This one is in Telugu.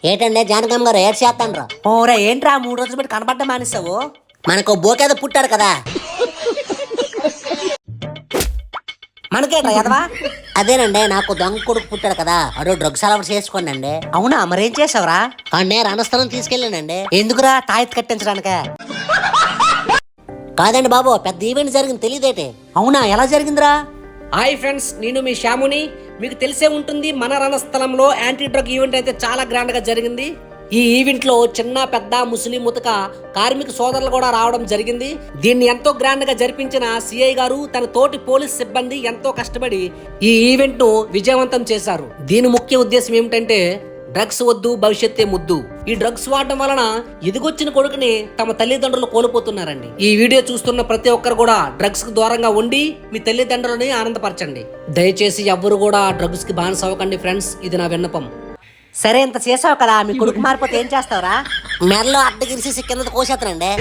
ఏటండి జానకమ్మ గారు ఏడ్ చేస్తాండ్రు? ఓరే ఏంట్రా 3 రోజులు పెట్టి కనపడ్డ మానేస్తావు? మనకు బోకేదో పుట్టాడు కదా. మనకేట ఎదవా? అదేనండి, నాకు దొంగ కొడుకు పుట్టాడు కదా, అడు డ్రగ్స్ అలవాటు చేసుకోండి. అవునా, మరేం చేసావురా? అన్నే రణస్థలం తీసుకెళ్ళానండి. ఎందుకురా, తాయెత్తు కట్టించడానికే? కాదండి బాబు, పెద్ద ఈవెంట్ జరిగింది తెలియదేటి. అవునా, ఎలా జరిగిందిరా? హాయ్ ఫ్రెండ్స్, నేను మీ శ్యాముని. మీకు తెలిసే ఉంటుంది, మన రణస్థలంలో యాంటీ డ్రగ్ ఈవెంట్ అయితే చాలా గ్రాండ్ గా జరిగింది. ఈ ఈవెంట్ లో చిన్న పెద్ద ముస్లిం ముతక కార్మిక సోదరులు కూడా రావడం జరిగింది. దీన్ని ఎంతో గ్రాండ్ గా జరిపించిన సిఐ గారు తన తోటి పోలీస్ సిబ్బంది ఎంతో కష్టపడి ఈ ఈవెంట్ ను విజయవంతం చేశారు. దీని ముఖ్య ఉద్దేశం ఏమిటంటే డ్రగ్స్ వద్దు, భవిష్యత్తే ముద్దు. ఈ డ్రగ్స్ వాడడం వలన ఎదిగొచ్చిన కొడుకుని తమ తల్లిదండ్రులు కోల్పోతున్నారండి. ఈ వీడియో చూస్తున్న ప్రతి ఒక్కరు కూడా డ్రగ్స్ కు దూరంగా ఉండి మీ తల్లిదండ్రులని ఆనందపరచండి. దయచేసి ఎవ్వరు కూడా డ్రగ్స్ కి బానిస అవ్వకండి ఫ్రెండ్స్, ఇది నా విన్నపం. సరే, ఇంత చేసావు కదా, మీ కొడుకు మారిపోతే ఏం చేస్తావురా? మెడలో అడ్డగిరిసి కింద కోసేస్తానండి.